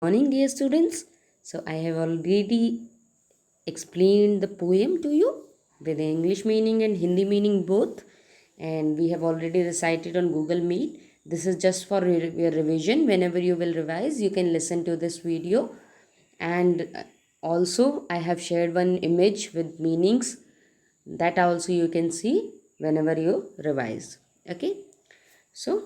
Morning, dear students. So, I have already explained the poem to you with the English meaning and Hindi meaning both, and we have already recited on Google Meet. This is just for your revision. Whenever you will revise, you can listen to this video. And also, I have shared one image with meanings that also you can see whenever you revise. Okay, so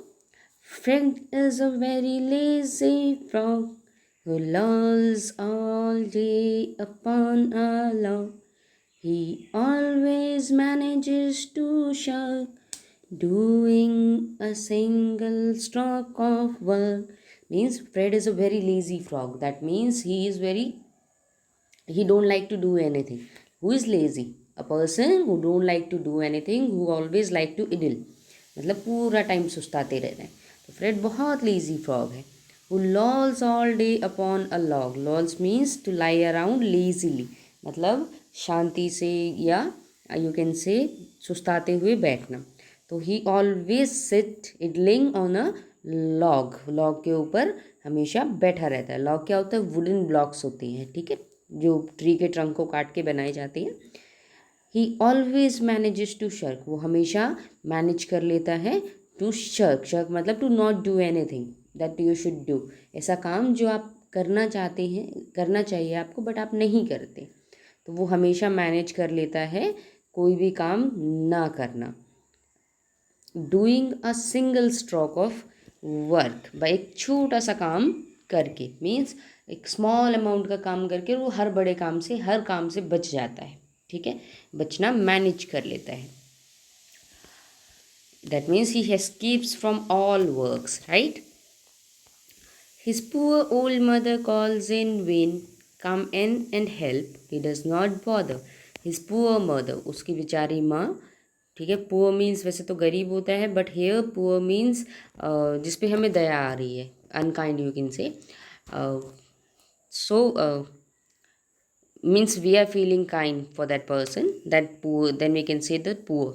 Fred is a very lazy frog who lolls all day upon a log. He always manages to shirk doing a single stroke of work. Means Fred is a very lazy frog. That means he don't like to do anything. Who is lazy? A person who don't like to do anything, who always like to idle, मतलब पूरा time सुस्ताते रहते हैं. तो Fred बहुत lazy frog है. who lolls all day upon a log. lolls means to lie around lazily, मतलब शांति से या यू कैन से सुस्ताते हुए बैठना. तो he always sit idling on a log. Log के ऊपर हमेशा बैठा रहता है. लॉग क्या होता है? वुडन ब्लॉक्स होती हैं, ठीक है, जो ट्री के ट्रंक को काट के बनाई जाती हैं. He always manages to shirk. वो हमेशा मैनेज कर लेता है टू शर्क. शर्क मतलब to not do anything that you should do. ऐसा काम जो आप करना चाहते हैं, करना चाहिए आपको, बट आप नहीं करते. तो वो हमेशा मैनेज कर लेता है कोई भी काम ना करना. Doing a single stroke of work. भाई एक छोटा सा काम करके, मीन्स एक स्मॉल अमाउंट का काम करके वो हर काम से बच जाता है. ठीक है, बचना मैनेज कर लेता है. That means he escapes from all works, right. His poor old mother calls in when, come in and help. He does not bother. His poor mother, उसकी बेचारी माँ. ठीक है, पुअर मीन्स वैसे तो गरीब होता है, बट हेयर पुअर मीन्स जिसपे हमें दया आ रही है, अनकाइंड यू कैन से. सो means we are feeling kind for that person, that poor, then we can say the poor.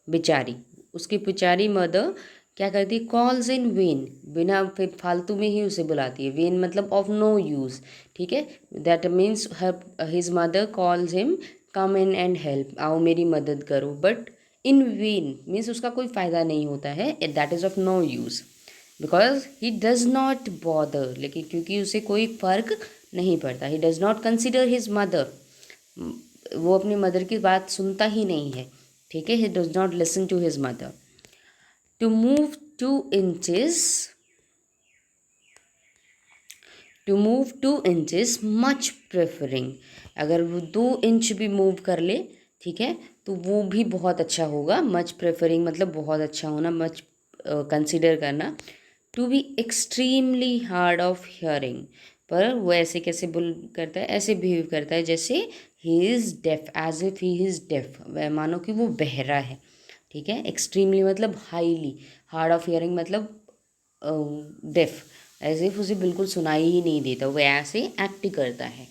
बेचारी, उसकी बेचारी मदर क्या करती है? कॉल्स इन वेन, बिना फिर फालतू में ही उसे बुलाती है. वेन मतलब ऑफ नो यूज़. ठीक है, that means his mother calls him, come in and help, आओ मेरी मदद करो. बट इन वेन मीन्स उसका कोई फ़ायदा नहीं होता है, that is of no use, because he does not bother. लेकिन क्योंकि उसे कोई फ़र्क नहीं पड़ता. He does not consider his mother. वो अपनी मदर की बात सुनता ही नहीं है. ठीक है, he does not listen to his mother. To move 2 inches, to move 2 inches much preferring. अगर वो 2 इंच भी मूव कर ले, ठीक है, तो वो भी बहुत अच्छा होगा. मच प्रेफरिंग मतलब बहुत अच्छा होना, मच कंसिडर करना. To be extremely hard of hearing. पर वो ऐसे कैसे बोल करता है, ऐसे बिहेव करता है जैसे he is deaf, as if he is deaf, मानो कि वो बहरा है. ठीक है, एक्सट्रीमली मतलब हाईली, हार्ड ऑफ हियरिंग मतलब डेफ, एज इफ उसे बिल्कुल सुनाई ही नहीं देता, वो ऐसे एक्ट करता है.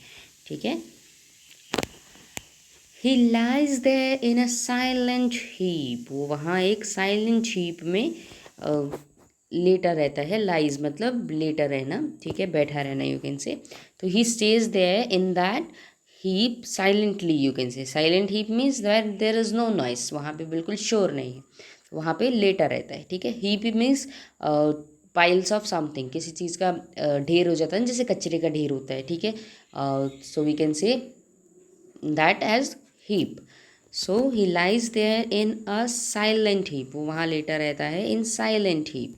ठीक है. He lies there in a silent heap. वो वहाँ एक साइलेंट हीप में लेटा रहता है. लाइज मतलब लेटा रहना, ठीक है, बैठा रहना यू कैन से. तो he stays there in that heap silently you can say. Silent heap means that there is no noise, वहाँ पे बिल्कुल शोर नहीं है, वहाँ पे लेटा रहता है. ठीक है. Heap means piles of something, किसी चीज़ का ढेर हो जाता है, जैसे कचरे का ढेर होता है. ठीक है, so we can say that as heap. So he lies there in a silent heap. वो वहाँ लेटा रहता है in silent heap.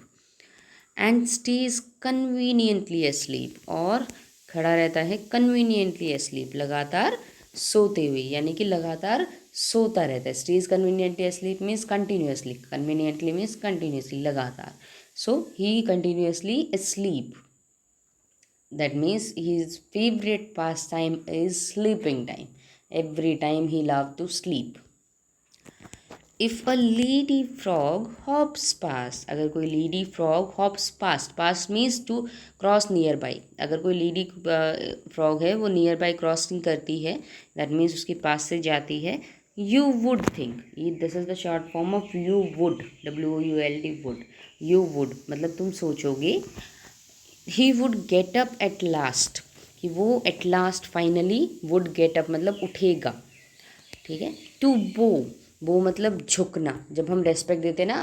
And stays conveniently asleep. और खड़ा रहता है कन्वीनियंटली asleep, लगातार सोते हुए, यानी कि लगातार सोता रहता है. Stage conveniently asleep means continuously, conveniently means continuously, लगातार. सो ही continuously asleep. That means his favorite pastime is sleeping time. Every time he loved to sleep. If a lady frog hops past, अगर कोई lady frog hops past, past means to cross nearby. अगर कोई lady frog है वो nearby crossing करती है, that means उसके पास से जाती है. You would think, this is the short form of you would, WOULD, would. You would मतलब तुम सोचोगे ही would get up at last, कि वो at last finally would get up मतलब उठेगा, ठीक है। टू बो, बो मतलब झुकना। जब हम रेस्पेक्ट देते हैं ना,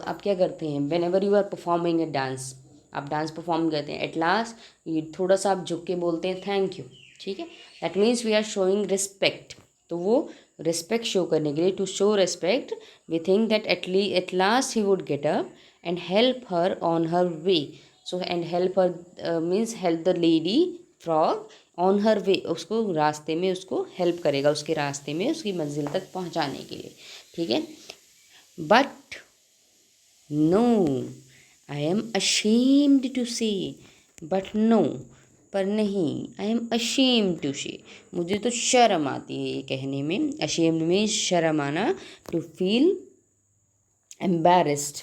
आप क्या करते हैं, whenever you are performing a dance, आप डांस परफॉर्म करते हैं, एट लास्ट ये थोड़ा सा आप झुक के बोलते हैं थैंक यू, ठीक है। That means we are showing respect. तो वो रिस्पेक्ट शो करने के लिए, to show respect, we think that at last he would get up and help her on her way. So and help her means help the lady frog on her way, उसको रास्ते में उसको help करेगा, उसके रास्ते में उसकी मंजिल तक पहुंचाने के लिए, ठीक है। But no, I am ashamed to say, but no, पर नहीं, आई एम अशेम्ड टू से, मुझे तो शर्म आती है ये कहने में। अशेम्ड में शर्म आना, to feel embarrassed,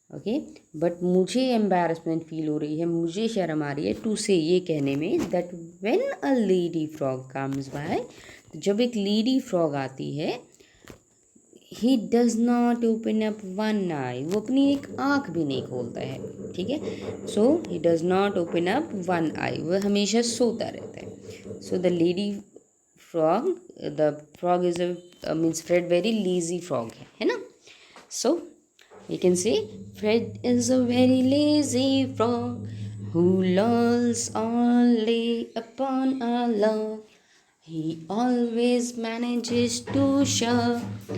okay. But मुझे एम्बेरसमेंट फील हो रही है, मुझे शर्म आ रही है टू से ये कहने में, that when a lady frog comes by, जब एक लेडी फ्रॉग आती है, he does not open up one eye, वो अपनी एक आँख भी नहीं खोलता है, ठीक है। So he does not open up one eye, वह हमेशा सोता रहता है। So the lady frog, the frog is a means Fred very lazy frog है ना। सो you can say Fred is a very lazy frog who lolls all day upon a log. He always manages to shove,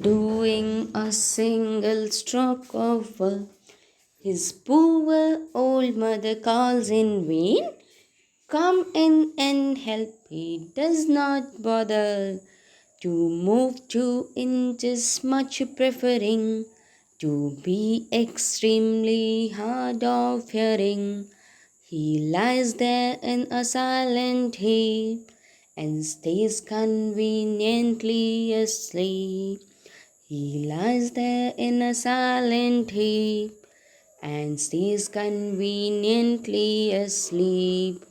doing a single stroke of work. His poor old mother calls in vain. Come in and help, he does not bother to move 2 inches, much preferring to be extremely hard of hearing. He lies there in a silent heap and stays conveniently asleep. He lies there in a silent heap and stays conveniently asleep.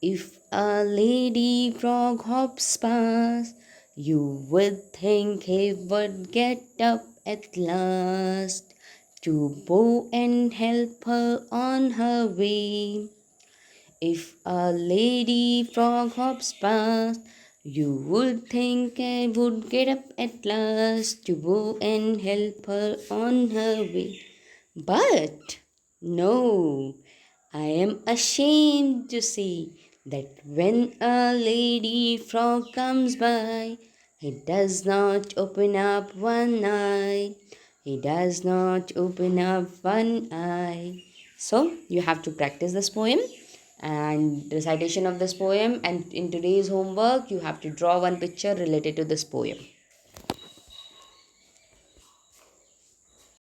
If a lady frog hops past, you would think he would get up at last to bow and help her on her way. If a lady frog hops past, you would think I would get up at last to bow and help her on her way. But no, I am ashamed to say that when a lady frog comes by, he does not open up one eye. He does not open up one eye. So, you have to practice this poem and recitation of this poem, and in today's homework, you have to draw one picture related to this poem.